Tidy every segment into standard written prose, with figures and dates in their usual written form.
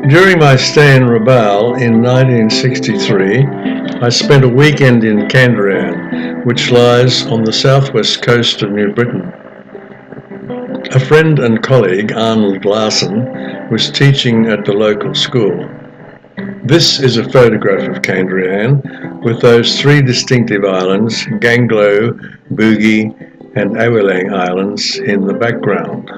During my stay in Rabaul in 1963, I spent a weekend in Kandrian, which lies on the southwest coast of New Britain. A friend and colleague, Arnold Larson, was teaching at the local school. This is a photograph of Kandrian, with those three distinctive islands, Ganglo, Boogie and Awilang Islands, in the background.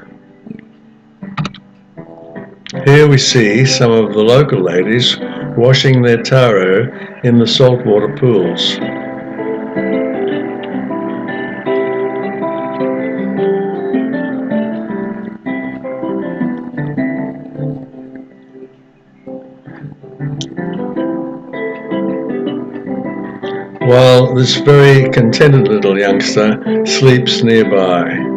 Here we see some of the local ladies washing their taro in the saltwater pools. While this very contented little youngster sleeps nearby.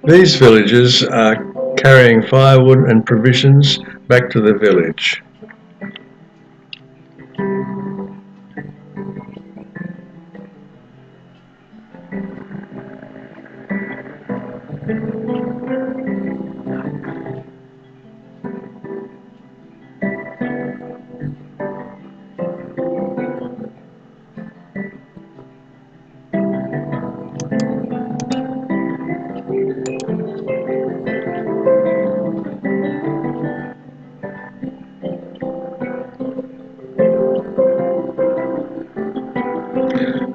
These villagers are carrying firewood and provisions back to the village.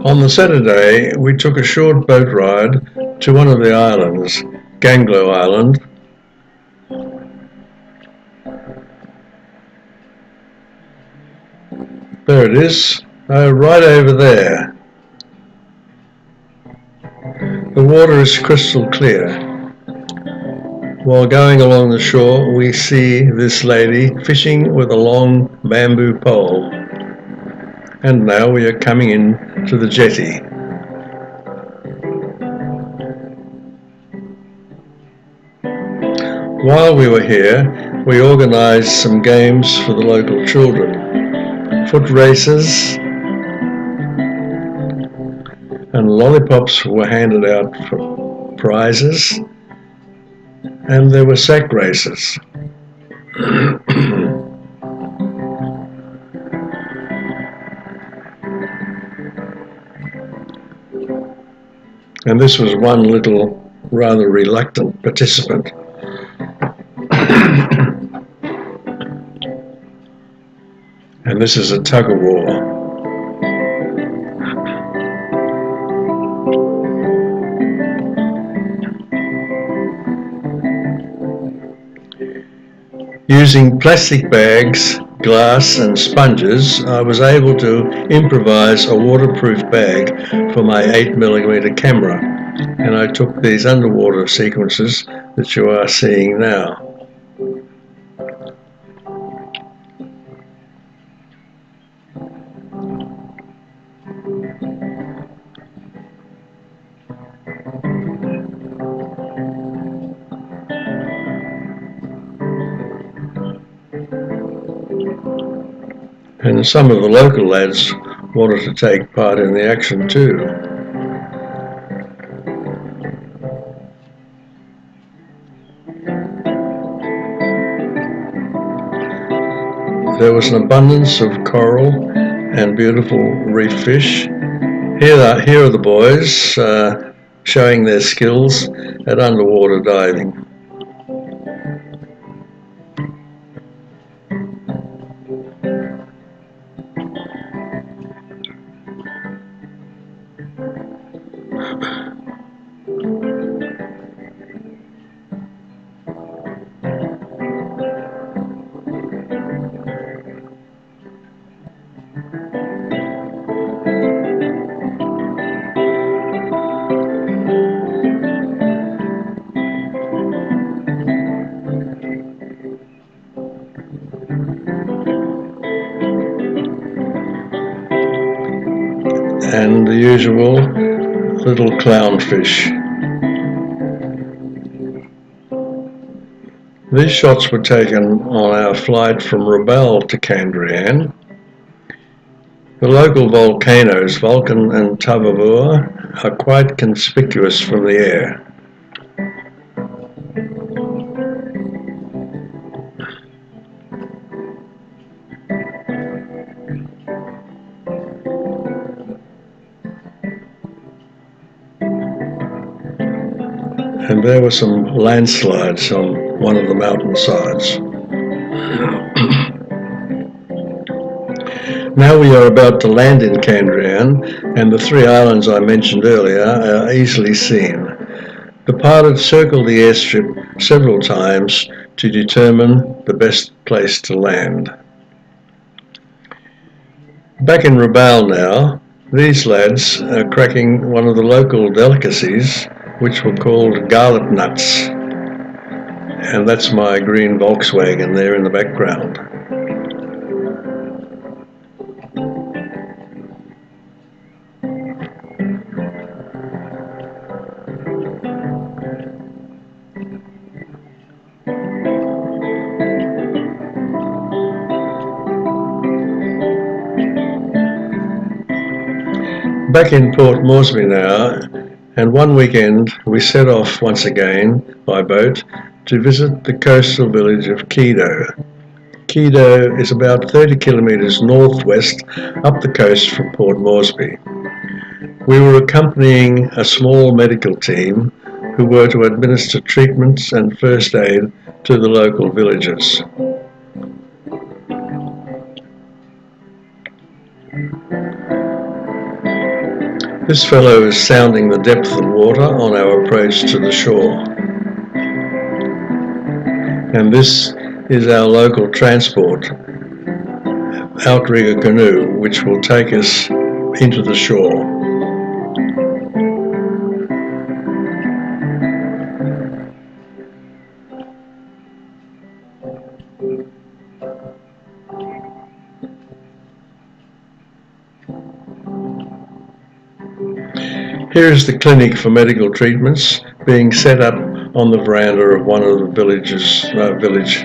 On the Saturday, we took a short boat ride to one of the islands, Ganglo Island. There it is, right over there. The water is crystal clear. While going along the shore, we see this lady fishing with a long bamboo pole. And now we are coming in to the jetty. While we were here, we organised some games for the local children. Foot races and lollipops were handed out for prizes, and there were sack races. And this was one little rather reluctant participant. And this is a tug of war. Using plastic bags, glass and sponges, I was able to improvise a waterproof bag for my 8mm camera, and I took these underwater sequences that you are seeing now. And some of the local lads wanted to take part in the action too. There was an abundance of coral and beautiful reef fish. Here are the boys showing their skills at underwater diving. And the usual little clownfish. These shots were taken on our flight from Rabaul to Kandrian. The local volcanoes, Vulcan and Papua, are quite conspicuous from the air. And there were some landslides on one of the mountainsides. Now we are about to land in Kandrian, and the three islands I mentioned earlier are easily seen. The pilot circled the airstrip several times to determine the best place to land. Back in Rabaul now, these lads are cracking one of the local delicacies, which were called garlic nuts. And that's my green Volkswagen there in the background. Back in Port Moresby now, and one weekend we set off once again by boat to visit the coastal village of Kedo. Kedo is about 30 kilometres northwest up the coast from Port Moresby. We were accompanying a small medical team who were to administer treatments and first aid to the local villagers. This fellow is sounding the depth of water on our approach to the shore. And this is our local transport, outrigger canoe, which will take us into the shore. Here is the clinic for medical treatments being set up on the veranda of one of the village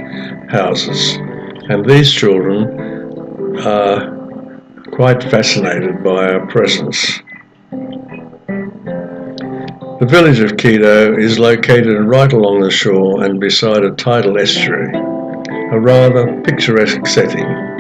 houses. And these children are quite fascinated by our presence. The village of Kedo is located right along the shore and beside a tidal estuary, a rather picturesque setting.